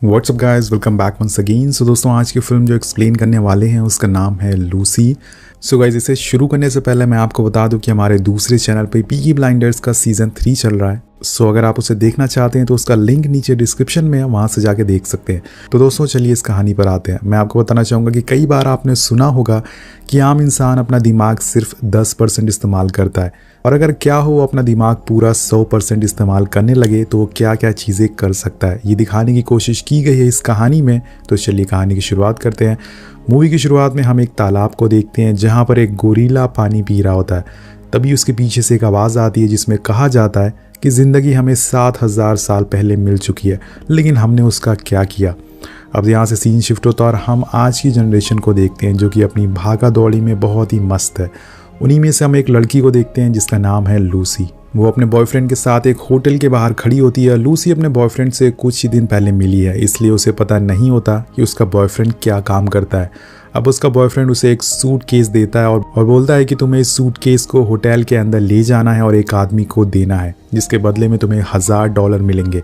WhatsApp guys, welcome back once again. So दोस्तों, आज की फिल्म जो एक्सप्लेन करने वाले हैं उसका नाम है लूसी। सो गाइस, इसे शुरू करने से पहले मैं आपको बता दूं कि हमारे दूसरे चैनल पे पीकी ब्लाइंडर्स का सीज़न 3 चल रहा है। सो अगर आप उसे देखना चाहते हैं तो उसका लिंक नीचे डिस्क्रिप्शन में है, वहाँ से जाके देख सकते हैं। तो दोस्तों चलिए इस कहानी पर आते हैं। मैं आपको बताना चाहूँगा कि कई बार आपने सुना होगा कि आम इंसान अपना दिमाग सिर्फ 10% इस्तेमाल करता है, और अगर क्या हो अपना दिमाग पूरा 100% इस्तेमाल करने लगे तो वो क्या क्या चीज़ें कर सकता है, ये दिखाने की कोशिश की गई है इस कहानी में। तो चलिए कहानी की शुरुआत करते हैं। मूवी की शुरुआत में हम एक तालाब को देखते हैं जहाँ पर एक गोरिल्ला पानी पी रहा होता है। तभी उसके पीछे से एक आवाज़ आती है जिसमें कहा जाता है कि ज़िंदगी हमें 7000 साल पहले मिल चुकी है, लेकिन हमने उसका क्या किया। अब यहाँ से सीन शिफ्ट होता है और हम आज की जनरेशन को देखते हैं जो कि अपनी भागा दौड़ी में बहुत ही मस्त है। उन्हीं में से हम एक लड़की को देखते हैं जिसका नाम है लूसी। वो अपने बॉयफ्रेंड के साथ एक होटल के बाहर खड़ी होती है। लूसी अपने बॉयफ्रेंड से कुछ ही दिन पहले मिली है, इसलिए उसे पता नहीं होता कि उसका बॉयफ्रेंड क्या काम करता है। अब उसका बॉयफ्रेंड उसे एक सूटकेस देता है और बोलता है कि तुम्हें इस सूटकेस को होटल के अंदर ले जाना है और एक आदमी को देना है, जिसके बदले में तुम्हें $1000 मिलेंगे।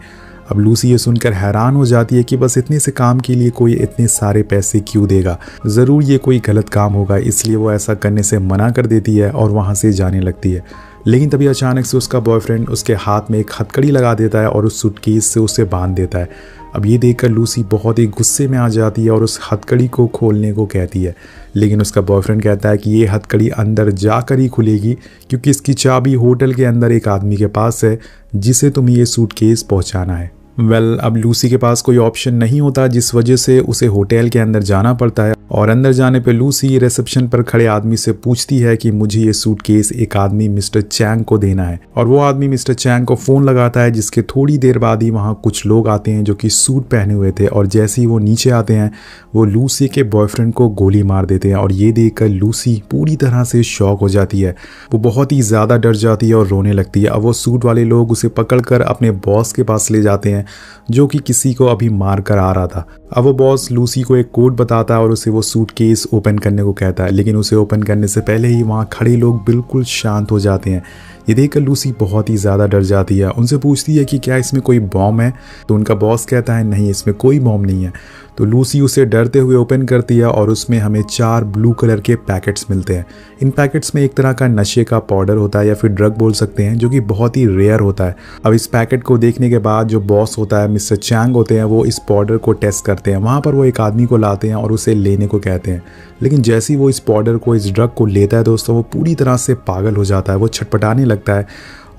अब लूसी ये सुनकर हैरान हो जाती है कि बस इतने से काम के लिए कोई इतने सारे पैसे क्यों देगा, ज़रूर ये कोई गलत काम होगा, इसलिए वो ऐसा करने से मना कर देती है और वहाँ से जाने लगती है। लेकिन तभी अचानक से उसका बॉयफ्रेंड उसके हाथ में एक हथकड़ी लगा देता है और उस सूटकेस से उसे बांध देता है। अब ये देखकर लूसी बहुत ही गुस्से में आ जाती है और उस हथकड़ी को खोलने को कहती है, लेकिन उसका बॉयफ्रेंड कहता है कि ये हथकड़ी अंदर जाकर ही खुलेगी क्योंकि इसकी चाबी होटल के अंदर एक आदमी के पास है जिसे तुम्हें ये सूटकेस पहुंचाना है। अब लूसी के पास कोई ऑप्शन नहीं होता, जिस वजह से उसे होटल के अंदर जाना पड़ता है। और अंदर जाने पे लूसी रिसेप्शन पर खड़े आदमी से पूछती है कि मुझे ये सूटकेस एक आदमी मिस्टर चैंग को देना है, और वो आदमी मिस्टर चैंग को फ़ोन लगाता है, जिसके थोड़ी देर बाद ही वहाँ कुछ लोग आते हैं जो कि सूट पहने हुए थे, और जैसे ही वो नीचे आते हैं वो लूसी के बॉयफ्रेंड को गोली मार देते हैं। और ये देखकर लूसी पूरी तरह से शॉक हो जाती है, वो बहुत ही ज़्यादा डर जाती है और रोने लगती है। अब वो सूट वाले लोग उसे पकड़कर अपने बॉस के पास ले जाते हैं जो कि किसी को अभी मार कर आ रहा था। अब वो बॉस लूसी को एक कोड बताता है और उसे वो सूटकेस ओपन करने को कहता है, लेकिन उसे ओपन करने से पहले ही वहाँ खड़े लोग बिल्कुल शांत हो जाते हैं। ये देखकर लूसी बहुत ही ज़्यादा डर जाती है। उनसे पूछती है कि क्या इसमें कोई बॉम्ब है, तो उनका बॉस कहता है नहीं, इसमें कोई बॉम्ब नहीं है। तो लूसी उसे डरते हुए ओपन करती है और उसमें हमें 4 ब्लू कलर के पैकेट्स मिलते हैं। इन पैकेट्स में एक तरह का नशे का पाउडर होता है या फिर ड्रग बोल सकते हैं, जो कि बहुत ही रेयर होता है। अब इस पैकेट को देखने के बाद जो बॉस होता है मिस्टर चैंग होते हैं, वो इस पाउडर को टेस्ट करते हैं। वहाँ पर वो एक आदमी को लाते हैं और उसे लेने को कहते हैं, लेकिन जैसे ही वो इस पाउडर को, इस ड्रग को लेता है दोस्तों, वो पूरी तरह से पागल हो जाता है, वो छटपटाने लगता है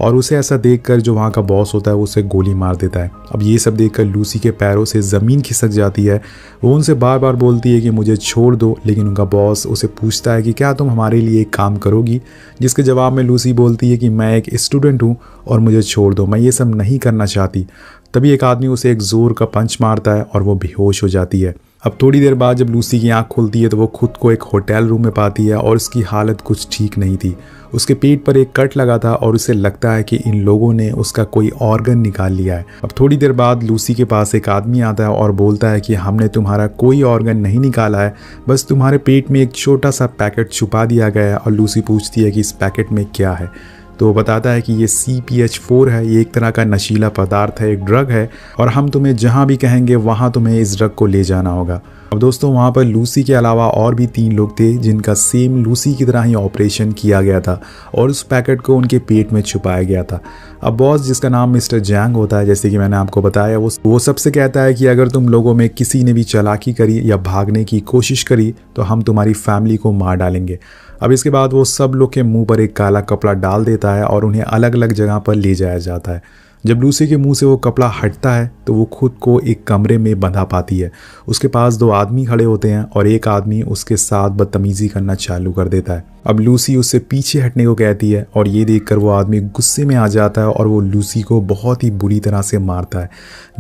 और उसे ऐसा देखकर जो वहाँ का बॉस होता है वो उसे गोली मार देता है। अब ये सब देखकर लूसी के पैरों से ज़मीन खिसक जाती है। वो उनसे बार बार बोलती है कि मुझे छोड़ दो, लेकिन उनका बॉस उसे पूछता है कि क्या तुम हमारे लिए एक काम करोगी, जिसके जवाब में लूसी बोलती है कि मैं एक स्टूडेंट हूँ और मुझे छोड़ दो, मैं ये सब नहीं करना चाहती। तभी एक आदमी उसे एक ज़ोर का पंच मारता है और वो बेहोश हो जाती है। अब थोड़ी देर बाद जब लूसी की आंख खुलती है तो वो खुद को एक होटल रूम में पाती है और उसकी हालत कुछ ठीक नहीं थी। उसके पेट पर एक कट लगा था और उसे लगता है कि इन लोगों ने उसका कोई ऑर्गन निकाल लिया है। अब थोड़ी देर बाद लूसी के पास एक आदमी आता है और बोलता है कि हमने तुम्हारा कोई ऑर्गन नहीं निकाला है, बस तुम्हारे पेट में एक छोटा सा पैकेट छुपा दिया गया है। और लूसी पूछती है कि इस पैकेट में क्या है, तो वो बताता है कि ये CPH4 है, ये एक तरह का नशीला पदार्थ है, एक ड्रग है, और हम तुम्हें जहाँ भी कहेंगे वहाँ तुम्हें इस ड्रग को ले जाना होगा। अब दोस्तों वहाँ पर लूसी के अलावा और भी 3 लोग थे जिनका सेम लूसी की तरह ही ऑपरेशन किया गया था और उस पैकेट को उनके पेट में छुपाया गया था। अब बॉस, जिसका नाम मिस्टर जैंग होता है, जैसे कि मैंने आपको बताया, वो सबसे कहता है कि अगर तुम लोगों में किसी ने भी चालाकी करी या भागने की कोशिश करी तो हम तुम्हारी फैमिली को मार डालेंगे। अब इसके बाद वो सब लोग के मुंह पर एक काला कपड़ा डाल देता है और उन्हें अलग अलग जगह पर ले जाया जाता है। जब लूसी के मुंह से वो कपड़ा हटता है तो वो खुद को एक कमरे में बंधा पाती है। उसके पास 2 आदमी खड़े होते हैं और एक आदमी उसके साथ बदतमीजी करना चालू कर देता है। अब लूसी उससे पीछे हटने को कहती है और ये देखकर वो आदमी गुस्से में आ जाता है और वो लूसी को बहुत ही बुरी तरह से मारता है,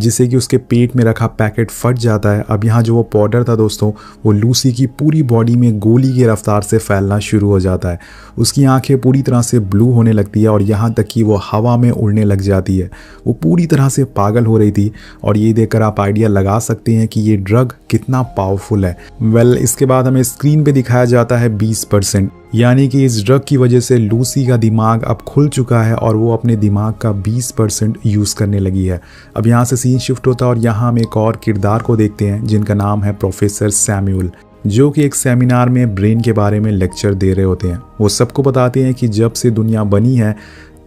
जिससे कि उसके पेट में रखा पैकेट फट जाता है। अब यहाँ जो वो पाउडर था दोस्तों, वो लूसी की पूरी बॉडी में गोली की रफ्तार से फैलना शुरू हो जाता है। उसकी आंखें पूरी तरह से ब्लू होने लगती है और यहाँ तक कि वो हवा में उड़ने लग जाती है। वो पूरी तरह से पागल हो रही थी और ये देखकर आप आइडिया लगा सकते हैं कि ये ड्रग कितना पावरफुल है। इसके बाद हमें स्क्रीन पे दिखाया जाता है 20%, यानी कि इस ड्रग की वजह से लूसी का दिमाग अब खुल चुका है और वो अपने दिमाग का 20% यूज़ करने लगी है। अब यहाँ से सीन शिफ्ट होता है और यहाँ हम एक और किरदार को देखते हैं जिनका नाम है प्रोफेसर सैमुअल, जो कि एक सेमिनार में ब्रेन के बारे में लेक्चर दे रहे होते हैं। वो सबको बताते हैं कि जब से दुनिया बनी है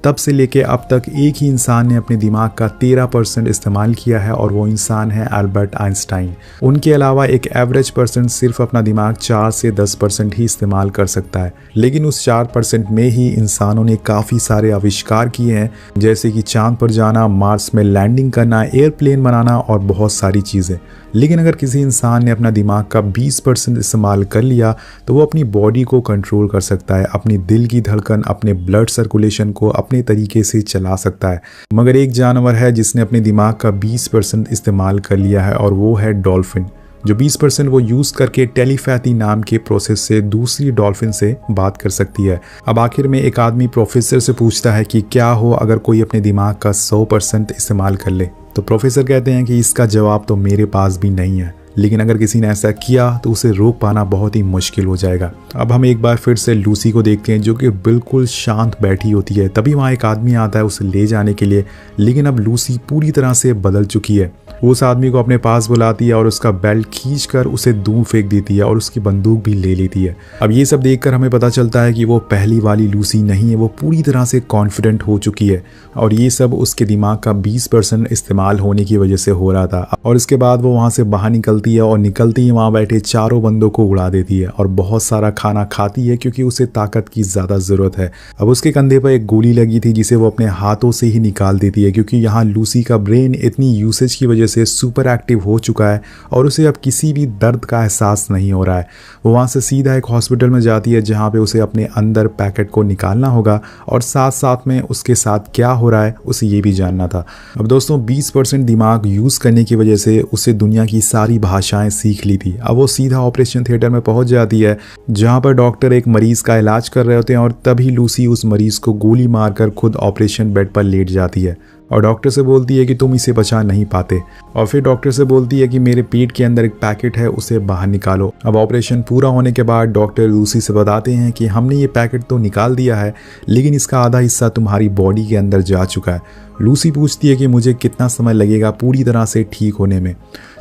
तब से लेके अब तक एक ही इंसान ने अपने दिमाग का 13% इस्तेमाल किया है और वो इंसान है अल्बर्ट आइंस्टाइन। उनके अलावा एक एवरेज पर्सन सिर्फ अपना दिमाग 4 से 10% ही इस्तेमाल कर सकता है, लेकिन उस 4% में ही इंसानों ने काफ़ी सारे आविष्कार किए हैं, जैसे कि चांद पर जाना, मार्स में लैंडिंग करना, एयरप्लेन बनाना और बहुत सारी चीज़ें। लेकिन अगर किसी इंसान ने अपना दिमाग का 20% इस्तेमाल कर लिया तो वो अपनी बॉडी को कंट्रोल कर सकता है, अपनी दिल की धड़कन, अपने ब्लड सर्कुलेशन को अपने तरीके से चला सकता है। मगर एक जानवर है जिसने अपने दिमाग का 20% इस्तेमाल कर लिया है और वो है डॉल्फिन, जो 20% वो यूज़ करके टेलीपैथी नाम के प्रोसेस से दूसरी डॉल्फिन से बात कर सकती है। अब आखिर में एक आदमी प्रोफेसर से पूछता है कि क्या हो अगर कोई अपने दिमाग का 100% इस्तेमाल कर ले। तो प्रोफेसर कहते हैं कि इसका जवाब तो मेरे पास भी नहीं है, लेकिन अगर किसी ने ऐसा किया तो उसे रोक पाना बहुत ही मुश्किल हो जाएगा। अब हम एक बार फिर से लूसी को देखते हैं जो कि बिल्कुल शांत बैठी होती है। तभी वहाँ एक आदमी आता है उसे ले जाने के लिए, लेकिन अब लूसी पूरी तरह से बदल चुकी है। वो उस आदमी को अपने पास बुलाती है और उसका बेल्ट खींचकर उसे दूर फेंक देती है और उसकी बंदूक भी ले लेती है। अब ये सब देखकर हमें पता चलता है कि वो पहली वाली लूसी नहीं है, वो पूरी तरह से कॉन्फिडेंट हो चुकी है और ये सब उसके दिमाग का 20% इस्तेमाल होने की वजह से हो रहा था। और इसके बाद वो वहाँ से बाहर निकलती है और निकलती ही वहाँ बैठे चारों बंदों को उड़ा देती है और बहुत सारा खाना खाती है क्योंकि उसे ताकत की ज़्यादा ज़रूरत है। अब उसके कंधे पर एक गोली लगी थी जिसे वो अपने हाथों से ही निकाल देती है, क्योंकि यहाँ लूसी का ब्रेन इतनी यूसेज की वजह से सुपर एक्टिव हो चुका है और उसे अब किसी भी दर्द का एहसास नहीं हो रहा है। वो वहाँ से सीधा एक हॉस्पिटल में जाती है जहाँ पे उसे अपने अंदर पैकेट को निकालना होगा और साथ साथ में उसके साथ क्या हो रहा है उसे ये भी जानना था। अब दोस्तों 20% दिमाग यूज़ करने की वजह से उसे दुनिया की सारी भाषाएं सीख ली थी। अब वो सीधा ऑपरेशन थिएटर में पहुंच जाती है जहां पर डॉक्टर एक मरीज का इलाज कर रहे होते हैं और तभी लूसी उस मरीज को गोली मारकर खुद ऑपरेशन बेड पर लेट जाती है और डॉक्टर से बोलती है कि तुम इसे बचा नहीं पाते। और फिर डॉक्टर से बोलती है कि मेरे पेट के अंदर एक पैकेट है, उसे बाहर निकालो। अब ऑपरेशन पूरा होने के बाद डॉक्टर लूसी से बताते हैं कि हमने ये पैकेट तो निकाल दिया है, लेकिन इसका आधा हिस्सा तुम्हारी बॉडी के अंदर जा चुका है। लूसी पूछती है कि मुझे कितना समय लगेगा पूरी तरह से ठीक होने में।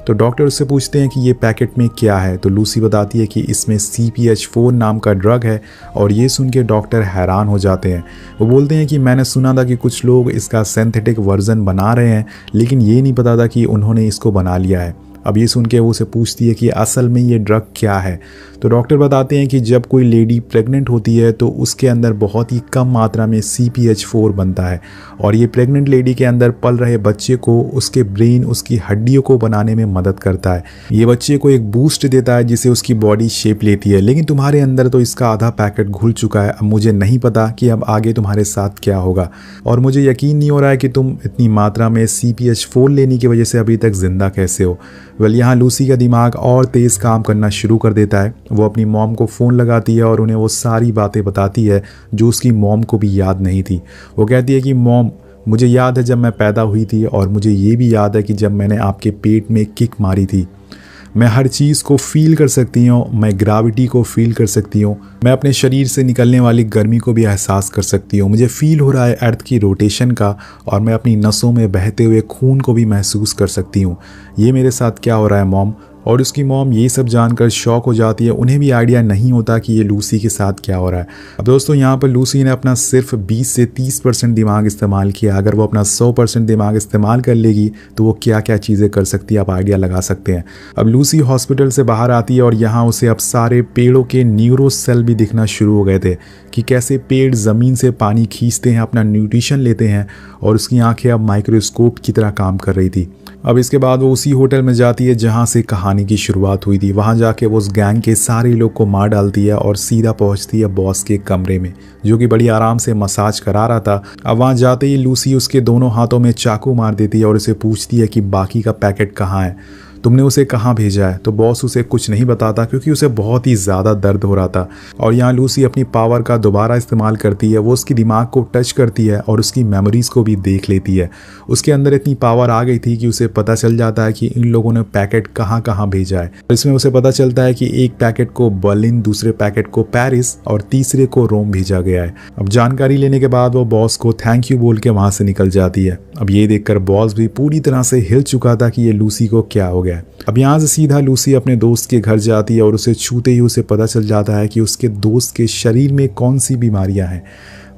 तो डॉक्टर उससे पूछते हैं कि ये पैकेट में क्या है। तो लूसी बताती है कि इसमें CPH4 नाम का ड्रग है और ये सुन के डॉक्टर हैरान हो जाते हैं। वो बोलते हैं कि मैंने सुना था कि कुछ लोग इसका सिंथेटिक वर्जन बना रहे हैं, लेकिन ये नहीं पता था कि उन्होंने इसको बना लिया है। अब ये सुन के वो उसे पूछती है कि असल में ये ड्रग क्या है। तो डॉक्टर बताते हैं कि जब कोई लेडी प्रेग्नेंट होती है तो उसके अंदर बहुत ही कम मात्रा में CPH4 बनता है और ये प्रेग्नेंट लेडी के अंदर पल रहे बच्चे को, उसके ब्रेन, उसकी हड्डियों को बनाने में मदद करता है। ये बच्चे को एक बूस्ट देता है जिससे उसकी बॉडी शेप लेती है, लेकिन तुम्हारे अंदर तो इसका आधा पैकेट घुल चुका है। अब मुझे नहीं पता कि अब आगे तुम्हारे साथ क्या होगा और मुझे यकीन नहीं हो रहा है कि तुम इतनी मात्रा में CPH4 लेने की वजह से अभी तक जिंदा कैसे हो। यहाँ लूसी का दिमाग और तेज़ काम करना शुरू कर देता है। वो अपनी मॉम को फ़ोन लगाती है और उन्हें वो सारी बातें बताती है जो उसकी मॉम को भी याद नहीं थी। वो कहती है कि मॉम, मुझे याद है जब मैं पैदा हुई थी और मुझे ये भी याद है कि जब मैंने आपके पेट में किक मारी थी। मैं हर चीज़ को फील कर सकती हूँ, मैं ग्रेविटी को फील कर सकती हूँ, मैं अपने शरीर से निकलने वाली गर्मी को भी एहसास कर सकती हूँ। मुझे फील हो रहा है अर्थ की रोटेशन का और मैं अपनी नसों में बहते हुए खून को भी महसूस कर सकती हूँ। ये मेरे साथ क्या हो रहा है मॉम। और उसकी मॉम ये सब जानकर शॉक हो जाती है। उन्हें भी आइडिया नहीं होता कि ये लूसी के साथ क्या हो रहा है। अब दोस्तों यहाँ पर लूसी ने अपना सिर्फ 20 से 30% दिमाग इस्तेमाल किया। अगर वो अपना 100% दिमाग इस्तेमाल कर लेगी तो वो क्या क्या चीज़ें कर सकती है, आप आइडिया लगा सकते हैं। अब लूसी हॉस्पिटल से बाहर आती है और यहाँ उसे अब सारे पेड़ों के न्यूरो सेल भी दिखना शुरू हो गए थे कि कैसे पेड़ ज़मीन से पानी खींचते हैं, अपना न्यूट्रिशन लेते हैं और उसकी आंखें अब माइक्रोस्कोप की तरह काम कर रही थी। अब इसके बाद वो उसी होटल में जाती है जहाँ से कहानी की शुरुआत हुई थी। वहाँ जाके वो उस गैंग के सारे लोग को मार डालती है और सीधा पहुँचती है बॉस के कमरे में, जो कि बड़ी आराम से मसाज करा रहा था। अब वहाँ जाते ही लूसी उसके दोनों हाथों में चाकू मार देती है और उसे पूछती है कि बाकी का पैकेट कहाँ है। तुमने उसे कहाँ भेजा है? तो बॉस उसे कुछ नहीं बताता क्योंकि उसे बहुत ही ज़्यादा दर्द हो रहा था। और यहाँ लूसी अपनी पावर का दोबारा इस्तेमाल करती है, वो उसकी दिमाग को टच करती है और उसकी मेमोरीज को भी देख लेती है। उसके अंदर इतनी पावर आ गई थी कि उसे पता चल जाता है कि इन लोगों ने पैकेट कहाँ कहाँ भेजा है। इसमें उसे पता चलता है कि एक पैकेट को बर्लिन, दूसरे पैकेट को पेरिस और तीसरे को रोम भेजा गया है। अब जानकारी लेने के बाद वो बॉस को थैंक यू बोल के वहां से निकल जाती है। अब ये देखकर बॉस भी पूरी तरह से हिल चुका था कि ये लूसी को क्या हो गया। अब यहाँ से सीधा लूसी अपने दोस्त के घर जाती है और उसे छूते ही उसे पता चल जाता है कि उसके दोस्त के शरीर में कौन सी बीमारियां हैं।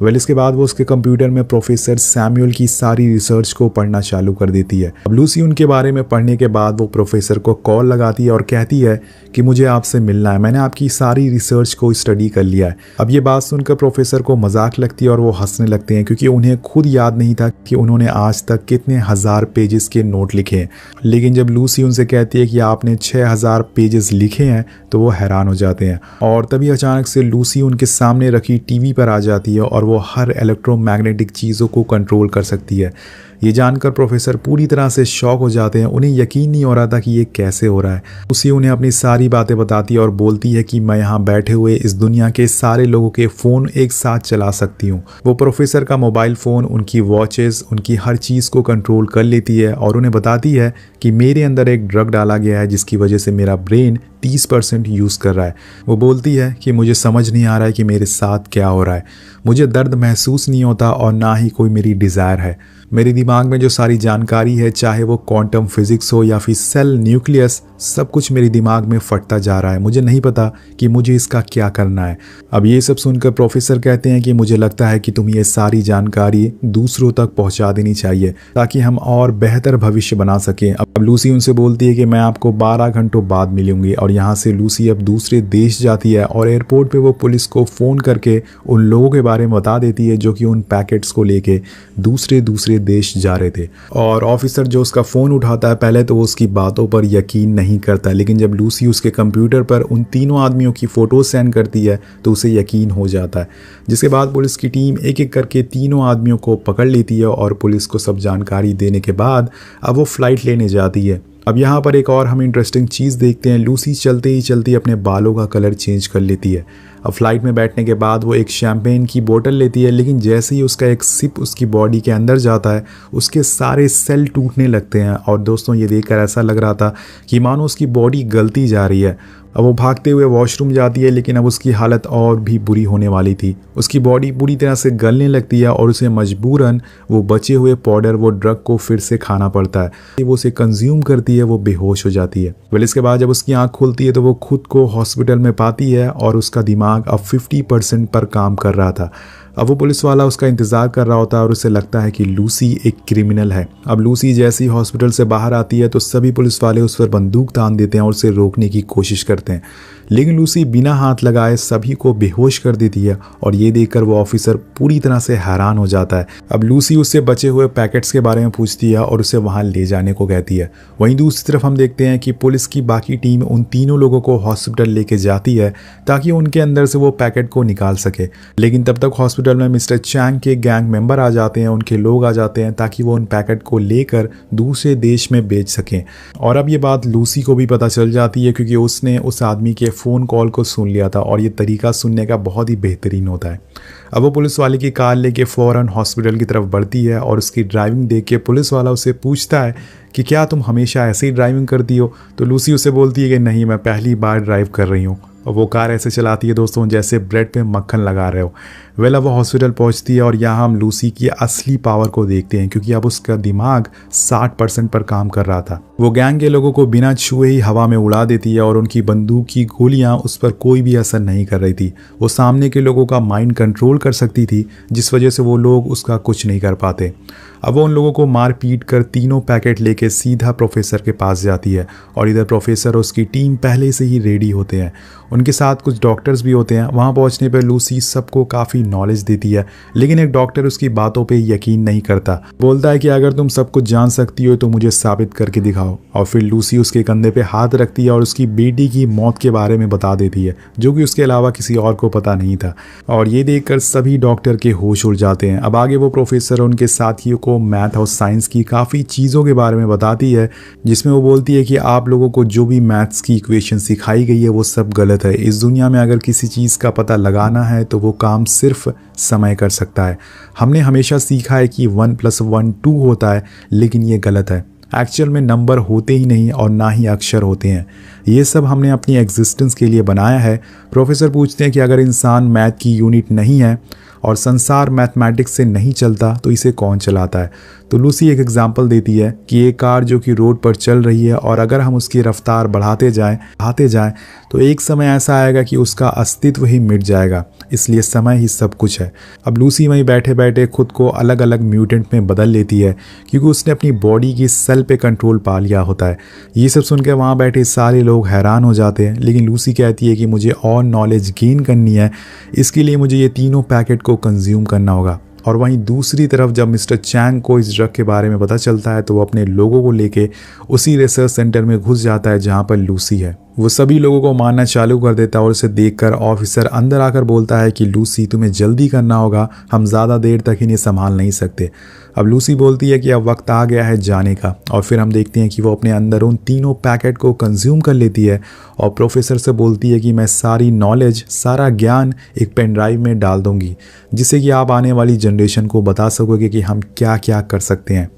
इसके बाद वो उसके कंप्यूटर में प्रोफेसर सैमुअल की सारी रिसर्च को पढ़ना चालू कर देती है। अब लूसी उनके बारे में पढ़ने के बाद वो प्रोफेसर को कॉल लगाती है और कहती है कि मुझे आपसे मिलना है, मैंने आपकी सारी रिसर्च को स्टडी कर लिया है। अब ये बात सुनकर प्रोफेसर को मजाक लगती है और वो हंसने लगते हैं क्योंकि उन्हें खुद याद नहीं था कि उन्होंने आज तक कितने 1000 पेजेस के नोट लिखे हैं। लेकिन जब लूसी उनसे कहती है कि आपने 6000 पेजेस लिखे हैं तो वो हैरान हो जाते हैं। और तभी अचानक से लूसी उनके सामने रखी टीवी पर आ जाती है और वो हर इलेक्ट्रोमैग्नेटिक चीज़ों को कंट्रोल कर सकती है। ये जानकर प्रोफेसर पूरी तरह से शॉक हो जाते हैं। उन्हें यकीन नहीं हो रहा था कि ये कैसे हो रहा है। उसी उन्हें अपनी सारी बातें बताती है और बोलती है कि मैं यहाँ बैठे हुए इस दुनिया के सारे लोगों के फ़ोन एक साथ चला सकती हूँ। वो प्रोफेसर का मोबाइल फ़ोन, उनकी वॉचेस, उनकी हर चीज़ को कंट्रोल कर लेती है और उन्हें बताती है कि मेरे अंदर एक ड्रग डाला गया है जिसकी वजह से मेरा ब्रेन 30% यूज़ कर रहा है। वो बोलती है कि मुझे समझ नहीं आ रहा है कि मेरे साथ क्या हो रहा है, मुझे दर्द महसूस नहीं होता और ना ही कोई मेरी डिज़ायर है। मेरे दिमाग में जो सारी जानकारी है, चाहे वो क्वांटम फिजिक्स हो या फिर सेल न्यूक्लियस, सब कुछ मेरे दिमाग में फटता जा रहा है। मुझे नहीं पता कि मुझे इसका क्या करना है। अब ये सब सुनकर प्रोफेसर कहते हैं कि मुझे लगता है कि तुम ये सारी जानकारी दूसरों तक पहुंचा देनी चाहिए ताकि हम और बेहतर भविष्य बना सकें। अब लूसी उनसे बोलती है कि मैं आपको 12 घंटों बाद मिलूंगी। और यहाँ से लूसी अब दूसरे देश जाती है और एयरपोर्ट पे वो पुलिस को फ़ोन करके उन लोगों के बारे में बता देती है जो कि उन पैकेट्स को लेके दूसरे देश जा रहे थे। और ऑफिसर जो उसका फ़ोन उठाता है, पहले तो वो उसकी बातों पर यकीन नहीं करता, लेकिन जब लूसी उसके कंप्यूटर पर उन तीनों आदमियों की फ़ोटो सेंड करती है तो उसे यकीन हो जाता है। जिसके बाद पुलिस की टीम एक एक करके तीनों आदमियों को पकड़ लेती है और पुलिस को सब जानकारी देने के बाद अब वो फ़्लाइट लेने जाती है। अब यहाँ पर एक और हम इंटरेस्टिंग चीज़ देखते हैं। लूसी चलते ही चलते अपने बालों का कलर चेंज कर लेती है। अब फ्लाइट में बैठने के बाद वो एक शैम्पेन की बोतल लेती है, लेकिन जैसे ही उसका एक सिप उसकी बॉडी के अंदर जाता है उसके सारे सेल टूटने लगते हैं। और दोस्तों ये देखकर ऐसा लग रहा था कि मानो उसकी बॉडी गलती जा रही है। अब वो भागते हुए वॉशरूम जाती है, लेकिन अब उसकी हालत और भी बुरी होने वाली थी। उसकी बॉडी पूरी तरह से गलने लगती है और उसे मजबूरन वो बचे हुए पाउडर, वो ड्रग को फिर से खाना पड़ता है। वो उसे कंज्यूम करती है, वो बेहोश हो जाती है। इसके बाद जब उसकी आंख खुलती है तो वो खुद को हॉस्पिटल में पाती है और उसका दिमाग अब 50% पर काम कर रहा था। अब वो पुलिस वाला उसका इंतज़ार कर रहा होता है और उसे लगता है कि लूसी एक क्रिमिनल है। अब लूसी जैसे ही हॉस्पिटल से बाहर आती है तो सभी पुलिस वाले उस पर बंदूक तान देते हैं और उसे रोकने की कोशिश करते हैं, लेकिन लूसी बिना हाथ लगाए सभी को बेहोश कर देती है। और ये देखकर वो ऑफिसर पूरी तरह से हैरान हो जाता है। अब लूसी उससे बचे हुए पैकेट्स के बारे में पूछती है और उसे वहाँ ले जाने को कहती है। वहीं दूसरी तरफ हम देखते हैं कि पुलिस की बाकी टीम उन तीनों लोगों को हॉस्पिटल लेके जाती है ताकि उनके अंदर से वो पैकेट को निकाल सके। लेकिन तब तक हॉस्पिटल में मिस्टर चैंग के गैंग मेंबर आ जाते हैं, उनके लोग आ जाते हैं ताकि वो उन पैकेट को लेकर दूसरे देश में बेच सकें। और अब ये बात लूसी को भी पता चल जाती है क्योंकि उसने उस आदमी के फ़ोन कॉल को सुन लिया था और ये तरीका सुनने का बहुत ही बेहतरीन होता है। अब वो पुलिस वाले की कार लेके फ़ौरन हॉस्पिटल की तरफ बढ़ती है और उसकी ड्राइविंग देख के पुलिस वाला उससे पूछता है कि क्या तुम हमेशा ऐसे ही ड्राइविंग करती हो? तो लूसी उसे बोलती है कि नहीं, मैं पहली बार ड्राइव कर रही हूँ। और वो कार ऐसे चलाती है दोस्तों जैसे ब्रेड पे मक्खन लगा रहे हो। अब वो हॉस्पिटल पहुंचती है और यहाँ हम लूसी की असली पावर को देखते हैं क्योंकि अब उसका दिमाग 60% पर काम कर रहा था। वो गैंग के लोगों को बिना छुए ही हवा में उड़ा देती है और उनकी बंदूक की गोलियां उस पर कोई भी असर नहीं कर रही थी। वो सामने के लोगों का माइंड कंट्रोल कर सकती थी, जिस वजह से वो लोग उसका कुछ नहीं कर पाते। अब वो उन लोगों को मार पीट कर तीनों पैकेट लेके सीधा प्रोफेसर के पास जाती है और इधर प्रोफेसर और उसकी टीम पहले से ही रेडी होते हैं। उनके साथ कुछ डॉक्टर्स भी होते हैं। वहाँ पहुँचने पर लूसी सबको काफ़ी नॉलेज देती है, लेकिन एक डॉक्टर उसकी बातों पे यकीन नहीं करता। बोलता है कि अगर तुम सब कुछ जान सकती हो तो मुझे साबित करके दिखाओ। और फिर लूसी उसके कंधे पे हाथ रखती है और उसकी बेटी की मौत के बारे में बता देती है, जो कि उसके अलावा किसी और को पता नहीं था। और ये देखकर सभी डॉक्टर के होश उड़ जाते हैं। अब आगे वो प्रोफेसर उनके साथियों को मैथ और साइंस की काफ़ी चीज़ों के बारे में बताती है, जिसमें वो बोलती है कि आप लोगों को जो भी मैथ्स की इक्वेशन सिखाई गई है वो सब गलत है। इस दुनिया में अगर किसी चीज़ का पता लगाना है तो वो काम सिर्फ समय कर सकता है। हमने हमेशा सीखा है कि 1 + 1 2 होता है, लेकिन ये गलत है। एक्चुअल में नंबर होते ही नहीं और ना ही अक्षर होते हैं। ये सब हमने अपनी एग्जिस्टेंस के लिए बनाया है। प्रोफेसर पूछते हैं कि अगर इंसान मैथ की यूनिट नहीं है और संसार मैथमेटिक्स से नहीं चलता तो इसे कौन चलाता है। तो लूसी एक एग्जांपल देती है कि एक कार जो कि रोड पर चल रही है और अगर हम उसकी रफ्तार बढ़ाते जाएं तो एक समय ऐसा आएगा कि उसका अस्तित्व ही मिट जाएगा। इसलिए समय ही सब कुछ है। अब लूसी वहीं बैठे बैठे खुद को अलग अलग म्यूटेंट में बदल लेती है, क्योंकि उसने अपनी बॉडी की सेल पे कंट्रोल पा लिया होता है। ये सब सुनकर वहाँ बैठे सारे लोग हैरान हो जाते हैं, लेकिन लूसी कहती है कि मुझे और नॉलेज गेन करनी है, इसके लिए मुझे ये तीनों पैकेट को कंज्यूम करना होगा। और वहीं दूसरी तरफ जब मिस्टर चैंग को इस ड्रग के बारे में पता चलता है तो वो अपने लोगों को लेके उसी रिसर्च सेंटर में घुस जाता है जहाँ पर लूसी है। वो सभी लोगों को मारना चालू कर देता है और उसे देखकर ऑफिसर अंदर आकर बोलता है कि लूसी तुम्हें जल्दी करना होगा, हम ज़्यादा देर तक इन्हें संभाल नहीं सकते। अब लूसी बोलती है कि अब वक्त आ गया है जाने का, और फिर हम देखते हैं कि वो अपने अंदर उन तीनों पैकेट को कंज्यूम कर लेती है और प्रोफेसर से बोलती है कि मैं सारी नॉलेज, सारा ज्ञान एक पेन ड्राइव में डाल दूंगी, जिससे कि आप आने वाली जनरेशन को बता सकोगे कि हम क्या क्या कर सकते हैं।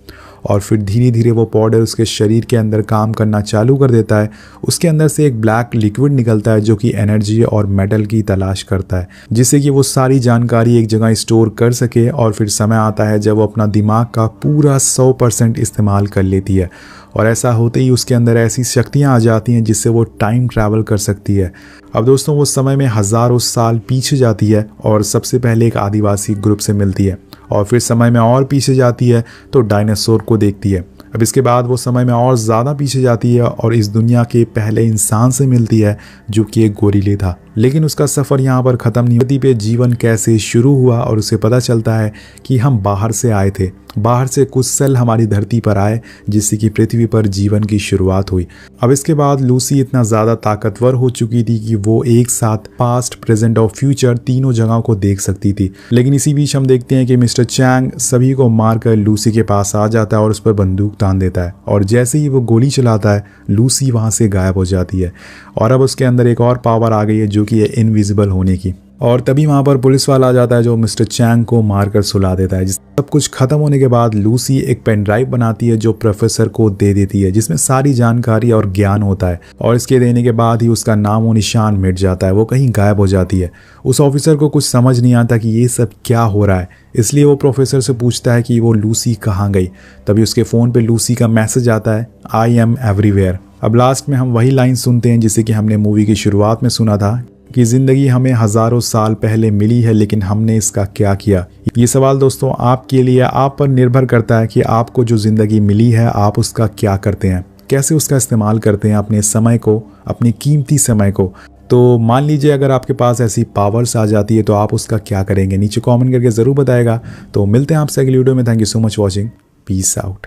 और फिर धीरे धीरे वो पाउडर उसके शरीर के अंदर काम करना चालू कर देता है। उसके अंदर से एक ब्लैक लिक्विड निकलता है जो कि एनर्जी और मेटल की तलाश करता है, जिससे कि वो सारी जानकारी एक जगह स्टोर कर सके। और फिर समय आता है जब वो अपना दिमाग का पूरा 100% इस्तेमाल कर लेती है, और ऐसा होते ही उसके अंदर ऐसी शक्तियाँ आ जाती हैं जिससे वो टाइम ट्रैवल कर सकती है। अब दोस्तों वो समय में हज़ारों साल पीछे जाती है और सबसे पहले एक आदिवासी ग्रुप से मिलती है, और फिर समय में और पीछे जाती है तो डायनासोर को देखती है। अब इसके बाद वो समय में और ज़्यादा पीछे जाती है और इस दुनिया के पहले इंसान से मिलती है जो कि एक गोरिल्ला था। लेकिन उसका सफ़र यहाँ पर ख़त्म नहीं। धरती पे जीवन कैसे शुरू हुआ और उसे पता चलता है कि हम बाहर से आए थे, बाहर से कुछ सेल हमारी धरती पर आए जिससे कि पृथ्वी पर जीवन की शुरुआत हुई। अब इसके बाद लूसी इतना ज़्यादा ताकतवर हो चुकी थी कि वो एक साथ पास्ट, प्रेजेंट और फ्यूचर तीनों जगहों को देख सकती थी। लेकिन इसी बीच हम देखते हैं कि मिस्टर चैंग सभी को मारकर लूसी के पास आ जाता है और उस पर बंदूक तान देता है, और जैसे ही वो गोली चलाता है लूसी वहाँ से गायब हो जाती है। और अब उसके अंदर एक और पावर आ गई है जो कि है इनविजिबल होने की। और तभी वहाँ पर पुलिस वाला आ जाता है जो मिस्टर चैंग को मारकर सुला देता है। सब कुछ खत्म होने के बाद लूसी एक पेन ड्राइव बनाती है जो प्रोफेसर को दे देती है, जिसमें सारी जानकारी और ज्ञान होता है, और इसके देने के बाद ही उसका नामो निशान मिट जाता है, वो कहीं गायब हो जाती है। उस ऑफिसर को कुछ समझ नहीं आता कि ये सब क्या हो रहा है, इसलिए वो प्रोफेसर से पूछता है कि वो लूसी कहाँ गई। तभी उसके फ़ोन पर लूसी का मैसेज आता है, आई एम एवरीवेयर। अब लास्ट में हम वही लाइन सुनते हैं जिसे कि हमने मूवी की शुरुआत में सुना था कि ज़िंदगी हमें हज़ारों साल पहले मिली है, लेकिन हमने इसका क्या किया। ये सवाल दोस्तों आपके लिए, आप पर निर्भर करता है कि आपको जो ज़िंदगी मिली है आप उसका क्या करते हैं, कैसे उसका इस्तेमाल करते हैं, अपने समय को, अपनी कीमती समय को। तो मान लीजिए अगर आपके पास ऐसी पावर्स आ जाती है तो आप उसका क्या करेंगे, नीचे कमेंट करके ज़रूर बताएगा। तो मिलते हैं आपसे अगली वीडियो में। Thank you so much watching, peace out.